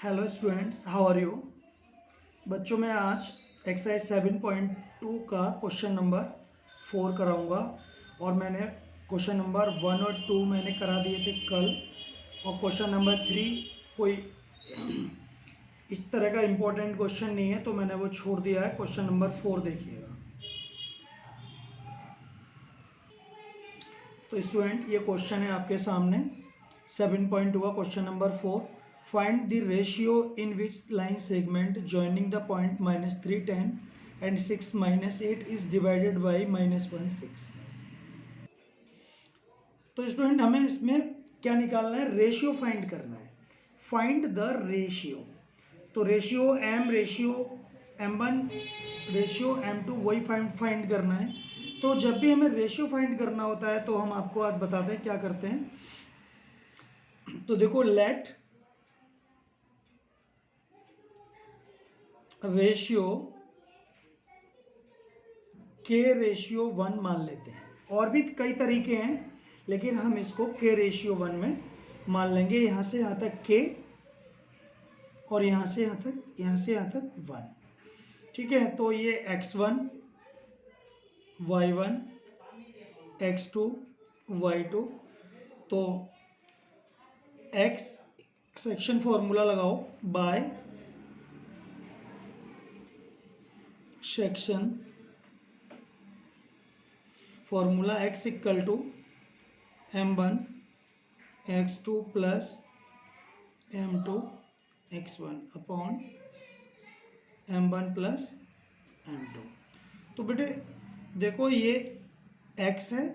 Hello students, how are you. बच्चों मैं आज एक्सरसाइज 7.2 का क्वेश्चन नंबर 4 कराऊंगा। और मैंने क्वेश्चन नंबर 1 और 2 मैंने करा दिए थे कल। और क्वेश्चन नंबर 3 कोई इस तरह का इम्पोर्टेंट क्वेश्चन नहीं है तो मैंने वो छोड़ दिया है। क्वेश्चन नंबर 4 देखिएगा। तो स्टूडेंट ये क्वेश्चन है आपके सामने 7.2 का question number 4। Find the ratio in which line segment joining the point -310 and 6-8 is divided by -1 6। तो स्टूडेंट हमें इसमें क्या निकालना है, रेशियो फाइंड करना है। फाइंड द रेशियो, तो रेशियो m1 रेशियो m2 वही फाइंड करना है। तो जब भी हमें रेशियो फाइंड करना होता है तो हम आपको आज बताते हैं क्या करते हैं। तो देखो, लेट रेशियो के रेशियो 1 मान लेते हैं। और भी कई तरीके हैं लेकिन हम इसको के रेशियो 1 में मान लेंगे। यहाँ से यहाँ तक के और यहाँ से यहाँ तक 1। ठीक है, तो ये x1 y1 x2 y2। तो x सेक्शन फॉर्मूला लगाओ by section formula x equal to m1 x2 plus m2 x1 upon m1 plus m2। तो बेटे देखो, ये x है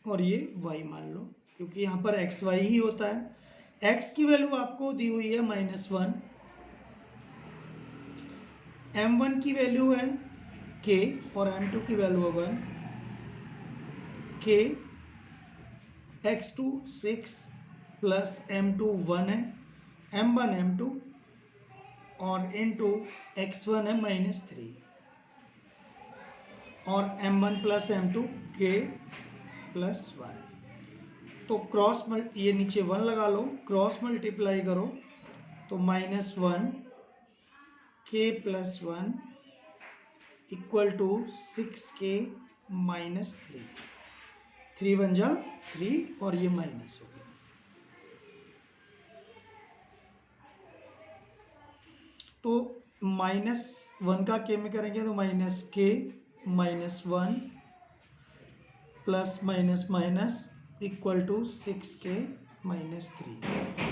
और ये y मान लो, क्योंकि यहाँ पर एक्स वाई ही होता है। x की वैल्यू आपको दी हुई है -1, m1 की वैल्यू है k और m2 की वैल्यू है 1। k x2 6 प्लस m2 1 है, m1 m2 और इनटू x1 है -3 और m1 plus m2 k plus 1। तो ये नीचे 1 लगा लो, क्रॉस मल्टीप्लाई करो तो -1 k plus 1 equal to 6k -3। 3 बन जा 3 और ये माइनस हो गया। तो -1 का k में करेंगे तो -k -1 plus minus minus equal to 6k -3।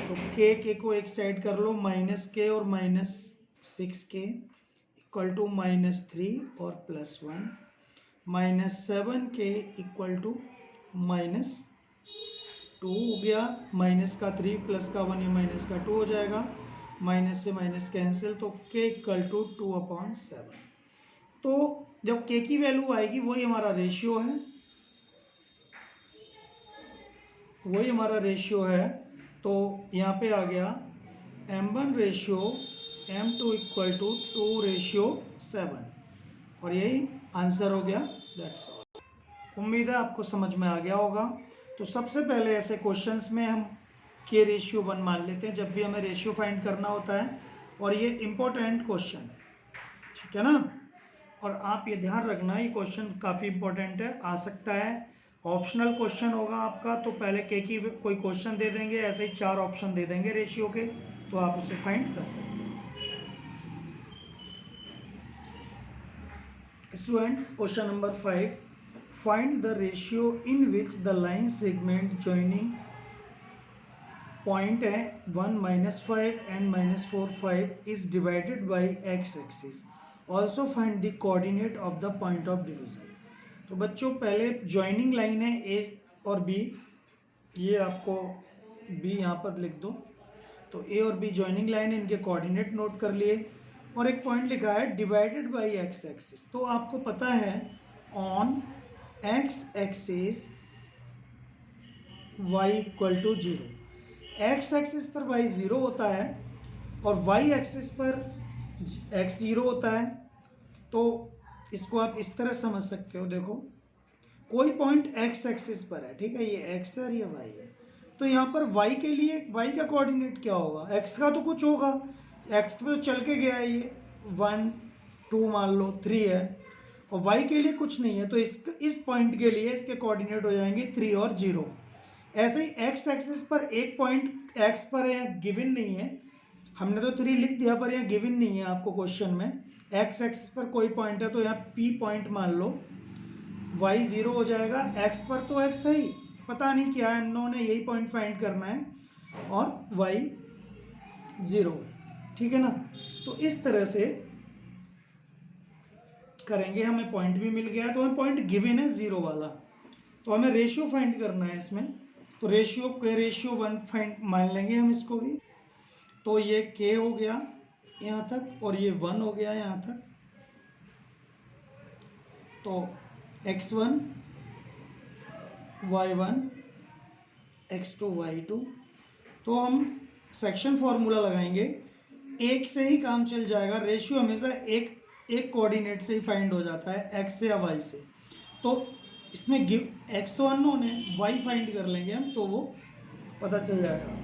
तो k को एक साइड कर लो, -k और -6k इक्वल टू -3 और +1 -7k इक्वल टू -2 हो गया। माइनस का 3 प्लस का 1 ये माइनस का 2 हो जाएगा, माइनस से माइनस कैंसिल, तो k इक्वल टू 2/7। तो जब k की वैल्यू आएगी वही हमारा रेशियो है, तो यहाँ पे आ गया m1 ratio m2 equal to 2/7 और यही आंसर हो गया। That's all. उम्मीद है आपको समझ में आ गया होगा। तो सबसे पहले ऐसे क्वेश्चंस में हम के रेशियो 1 मान लेते हैं जब भी हमें रेशियो फाइंड करना होता है, और ये इम्पोर्टेंट क्वेश्चन है, ठीक है ना। और आप ये ध्यान रखना, ये क्वेश्चन काफ़ी इंपॉर्टेंट है, आ सकता है ऑप्शनल क्वेश्चन होगा आपका। तो पहले के की कोई क्वेश्चन दे देंगे, ऐसे ही 4 ऑप्शन दे देंगे रेशियो के, तो आप उसे फाइंड कर सकते हैं। Students, question number 5, find the ratio in which the line segment joining point है 1 -5 and -4 5 is divided by x axis. Also find the coordinate of the point of division. तो बच्चों पहले ज्वाइनिंग लाइन है ए और B, ये आपको B यहाँ पर लिख दो। तो ए और बी ज्वाइनिंग लाइन है, इनके कोऑर्डिनेट नोट कर लिए, और एक पॉइंट लिखा है डिवाइडेड बाय एक्स एक्सिस। तो आपको पता है on x axis y equal to 0, x axis पर वाई 0 होता है और वाई एक्सिस पर एक्स 0 होता है। तो इसको आप इस तरह समझ सकते हो, देखो कोई पॉइंट एक्स एक्सिस पर है, ठीक है, ये एक्स है और ये वाई है, तो यहाँ पर y के लिए y का कोऑर्डिनेट क्या होगा, x का तो कुछ होगा, x पे तो चल के गया है, ये 1 2 मान लो 3 है, और y के लिए कुछ नहीं है, तो इस पॉइंट के लिए इसके कोऑर्डिनेट हो जाएंगे 3 और 0। ऐसे ही x एक्सिस पर एक पॉइंट x पर है, गिवन नहीं है, हमने तो 3 लिख दिया पर यहाँ गिवन नहीं है आपको क्वेश्चन में। x एक्सिस पर कोई पॉइंट है तो यहाँ p पॉइंट मान लो, y 0 हो जाएगा, x पर तो x है ही, पता नहीं क्या है, इन्होंने यही पॉइंट फाइंड करना है, और y 0, ठीक है ना। तो इस तरह से करेंगे, हमें पॉइंट भी मिल गया, तो हमें पॉइंट गिवन है 0 वाला, तो हमें रेशियो फाइंड करना है इसमें, तो रेशियो 1 फाइंड मान लेंगे हम इसको भी। तो ये k हो गया यहाँ तक और ये 1 हो गया यहाँ तक, तो x1 y1 x2 y2, तो हम सेक्शन फॉर्मूला लगाएंगे, एक से ही काम चल जाएगा, रेशियो हमेशा एक कोऑर्डिनेट से ही फाइंड हो जाता है, x से या y से। तो इसमें x तो अननोन है, y फाइंड कर लेंगे हम, तो वो पता चल जाएगा।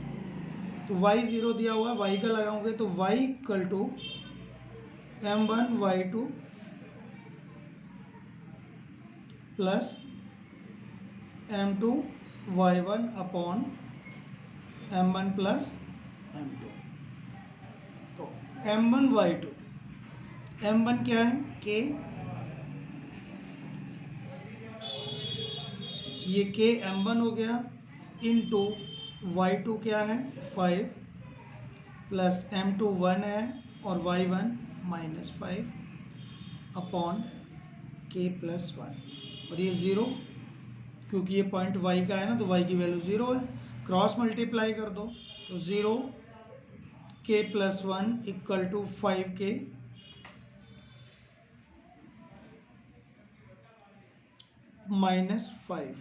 तो y 0 दिया हुआ है, y का लगाओगे तो y equal to m1 y2 plus m2 y1 upon m1 plus m2। तो m1 y2, m1 क्या है k, ये k m1 हो गया, इनटू y2 क्या है 5 प्लस m2 1 है और y1 -5 अपॉन k प्लस 1, और ये 0, क्योंकि ये पॉइंट y का है ना, तो y की वैल्यू 0 है, क्रॉस मल्टीप्लाई कर दो, तो 0 k plus 1 equal to 5k -5,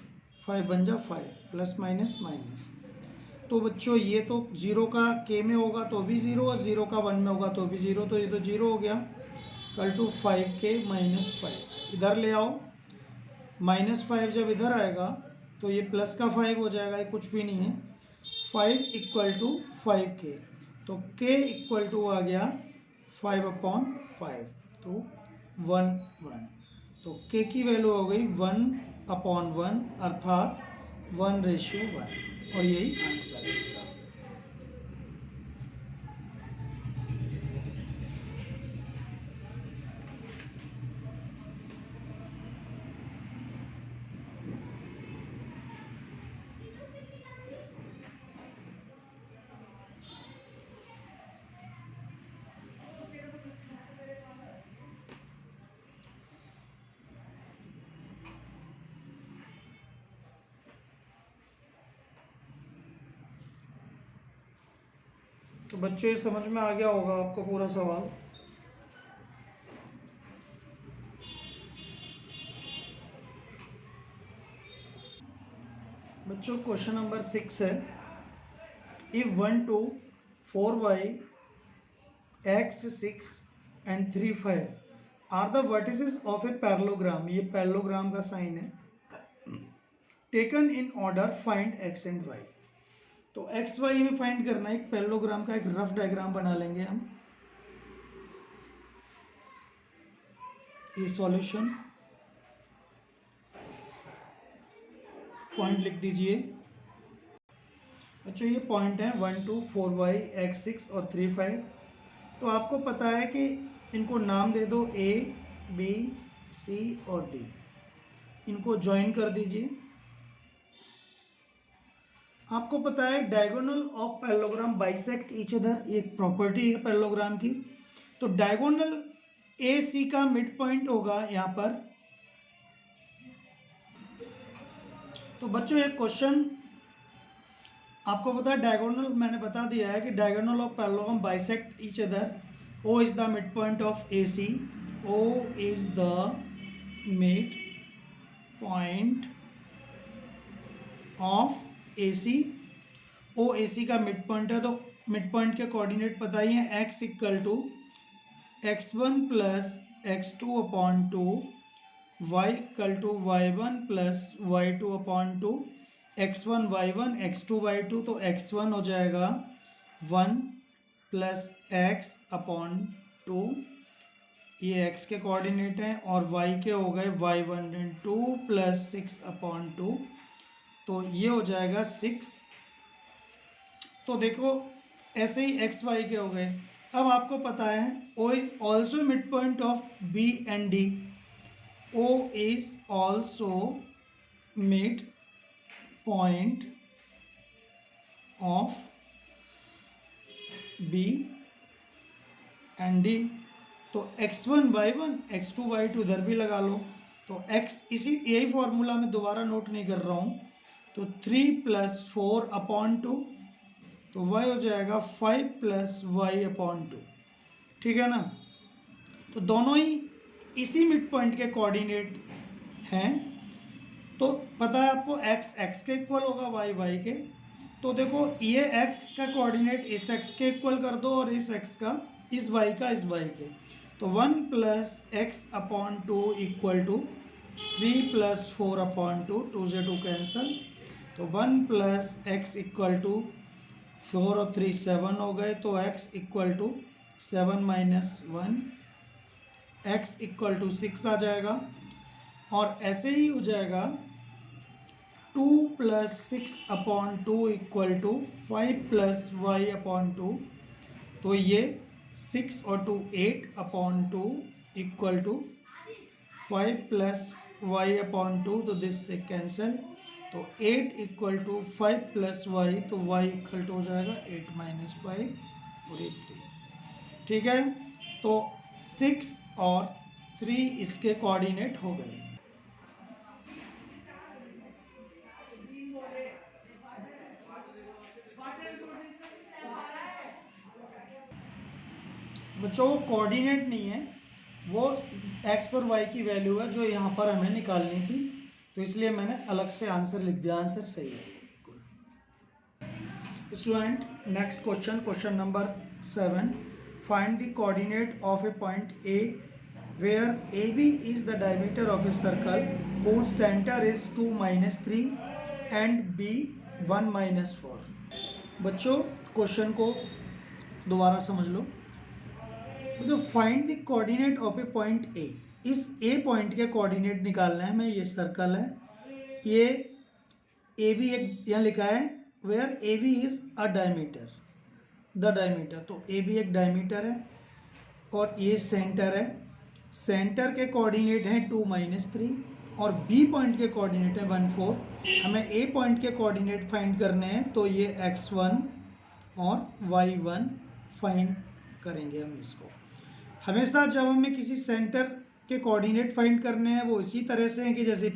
5 बन जा 5 प्लस माइनस माइनस। तो बच्चों ये तो 0 का k में होगा तो भी 0, और 0 का 1 में होगा तो भी 0, तो ये तो 0 हो गया, इक्वल टू 5k -5। इधर ले आओ, -5 जब इधर आएगा तो ये प्लस का 5 हो जाएगा, ये कुछ भी नहीं है, 5 इक्वल टू 5k, तो k इक्वल टू आ गया 5/5, तो 1 1, तो k की वैल्यू हो गई 1/1, अर्थात 1:1, और यही आंसर है इसका। तो बच्चों ये समझ में आ गया होगा आपको पूरा सवाल। बच्चों क्वेश्चन नंबर 6 है, if 1 2 4y x 6 and 3 5 are the vertices of a parallelogram, ये पैरेललोग्राम का साइन है, taken in order find x and y। तो एक्स वाई में फाइंड करना है, एक पैरेललोग्राम का एक रफ डायग्राम बना लेंगे हम, ये सॉल्यूशन, पॉइंट लिख दीजिए बच्चों, ये पॉइंट है 1 2 4y x 6 और 3 5। तो आपको पता है कि इनको नाम दे दो a b c और d, इनको ज्वाइन कर दीजिए। आपको पता है diagonal of parallelogram bisect each other, ये एक प्रॉपर्टी है पैरेललोग्राम की। तो डायगोनल ए सी का मिड पॉइंट होगा यहाँ पर। तो बच्चों एक क्वेश्चन आपको पता है, डायगोनल मैंने बता दिया है कि diagonal of parallelogram bisect each other, O is the mid point of A C, O is the mid point of AC, O AC का मिड पॉइंट है, तो मिड पॉइंट के कोऑर्डिनेट पता ही है, x equal to x1 plus x2 upon 2, y equal to y1 plus y2 upon 2, x1 y1 x2 y2, तो x1 हो जाएगा 1 प्लस एक्स अपॉन 2, ये x के कोऑर्डिनेट हैं, और y के हो गए y1 एंड 2 प्लस 6 अपॉन 2, तो ये हो जाएगा 6। तो देखो ऐसे ही एक्स वाई के हो गए। अब आपको पता है O is also mid point of B and D। O is also mid point of B and D। तो x1 y1 x2 y2 इधर भी लगा लो, तो x इसी यही फॉर्मूला में दोबारा नोट नहीं कर रहा हूँ, तो 3 प्लस 4 अपॉन 2, तो y हो जाएगा 5 प्लस वाई अपॉन 2। ठीक है ना, तो दोनों ही इसी मिड पॉइंट के कोऑर्डिनेट हैं। तो पता है आपको x के इक्वल होगा y के, तो देखो ये x का कोऑर्डिनेट इस x के इक्वल कर दो और इस x का इस y का इस y के, तो 1 plus x upon 2 equal to 3 plus 4 upon 2, 2 से 2 कैंसल, तो 1 प्लस एक्स इक्वल टू 4 और 3 7 हो गए, तो x equal to 7 minus 1, x equal to 6 आ जाएगा। और ऐसे ही हो जाएगा 2 plus 6 upon 2 equal to 5 plus y upon 2, तो ये 6 और 2 8 upon 2 equal to 5 plus y upon 2, तो दिस से कैंसिल, तो 8 इक्वल टू 5 प्लस वाई, तो वाई इक्वल टू हो जाएगा 8 माइनस 5 और ये 3। ठीक है, तो 6 और 3 इसके कोऑर्डिनेट हो गए। बच्चों वो कोऑर्डिनेट नहीं है, वो x और y की वैल्यू है जो यहाँ पर हमें निकालनी थी, तो इसलिए मैंने अलग से आंसर लिख दिया। आंसर सही है बिल्कुल। Student next question, question number 7, find the coordinate of A point A where AB is the diameter of a circle whose center is 2 minus 3 and B 1 minus 4। बच्चों क्वेश्चन को दोबारा समझ लो। तो find the coordinate of A point A, इस A point के coordinate निकालना है हमें। ये सर्कल है, ये AB एक यहाँ लिखा है where AB is a diameter, the diameter, तो AB एक डायमीटर है और ये सेंटर है। सेंटर के कोऑर्डिनेट हैं 2 माइनस 3 और B पॉइंट के कोऑर्डिनेट है 1 4। हमें A पॉइंट के कोऑर्डिनेट फाइंड करने हैं, तो ये x1 और y1 फाइंड करेंगे हम इसको। हमेशा जब हमें किसी सेंटर के कोऑर्डिनेट फाइंड करने हैं वो इसी तरह से हैं कि जैसे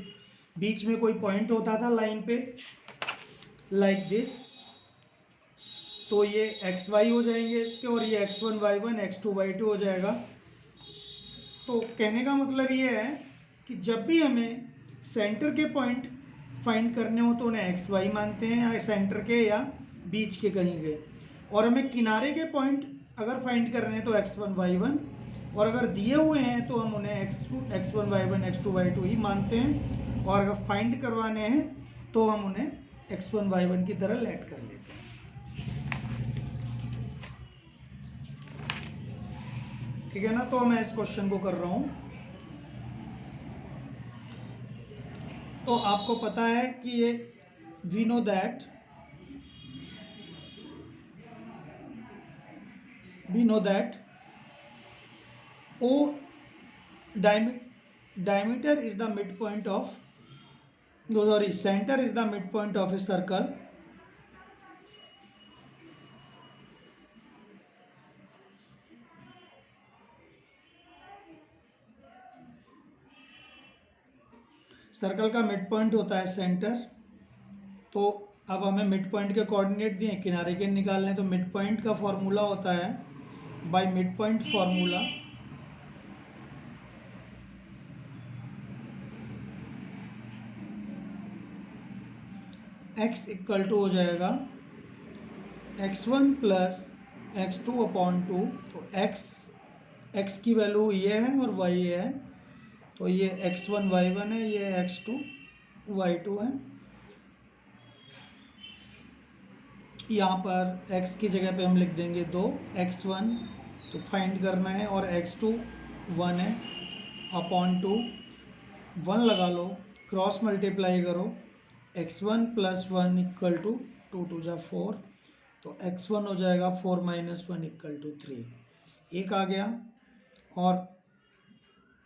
बीच में कोई पॉइंट होता था लाइन पे, लाइक दिस, तो ये एक्स वाई हो जाएंगे इसके, और ये x1 y1 x2 y2 हो जाएगा। तो कहने का मतलब ये है कि जब भी हमें सेंटर के पॉइंट फाइंड करने हो तो उन्हें एक्स वाई मानते हैं, या सेंटर के या बीच के कहीं के, और हमें किनारे के पॉइंट अगर फाइंड करने हैं तो x1 y1, और अगर दिए हुए हैं तो हम उन्हें x1 y1 x2 y2 ही मानते हैं, और अगर फाइंड करवाने हैं तो हम उन्हें x1 y1 की तरह लेट कर लेते हैं। ठीक है ना, तो मैं इस क्वेश्चन को कर रहा हूं। तो आपको पता है कि ये we know that O diameter is the midpoint of, no sorry, center is the midpoint of a circle circle का मिड पॉइंट होता है सेंटर। तो अब हमें मिड पॉइंट के कोऑर्डिनेट दिए, किनारे के निकालने, तो मिड पॉइंट का फॉर्मूला होता है by mid point formula x equal to हो जाएगा x1 प्लस x2 अपॉन 2, तो x की वैल्यू ये है और y ये है, तो ये x1 y1 है, ये x2 y2 है, यहाँ पर x की जगह पे हम लिख देंगे 2, x1 तो फाइंड करना है और x2 1 है, अपॉन 2 1 लगा लो, क्रॉस मल्टीप्लाई करो, x1 प्लस 1 इक्वल टू 2 2 जा 4, तो x1 हो जाएगा 4 माइनस 1 इक्वल टू 3, एक आ गया। और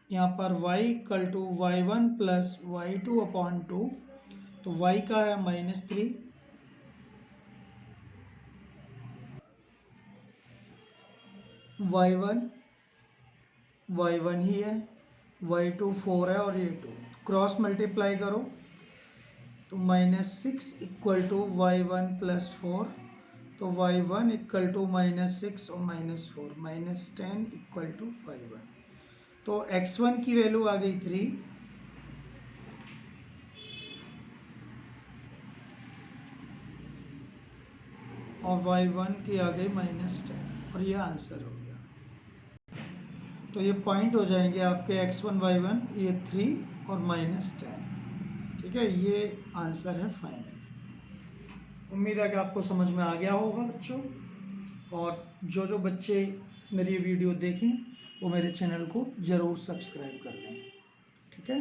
यहाँ पर y equal to y1 plus y2 upon 2, तो y का है -3, y1 ही है, y2 4 है और ये 2, क्रॉस मल्टीप्लाई करो तो -6 इक्वल टू y1 प्लस 4, तो y1 इक्वल टू -6 और -4 -10 इक्वल टू y1, तो x1 की वैल्यू आ गई 3 और y1 की आ गई -10 और ये आंसर हो गया। तो ये पॉइंट हो जाएंगे आपके x1 y1, ये 3 और -10, ठीक है, ये आंसर है फाइनल। उम्मीद है कि आपको समझ में आ गया होगा बच्चों, और जो बच्चे मेरी वीडियो देखें वो मेरे चैनल को ज़रूर सब्सक्राइब कर लें, ठीक है।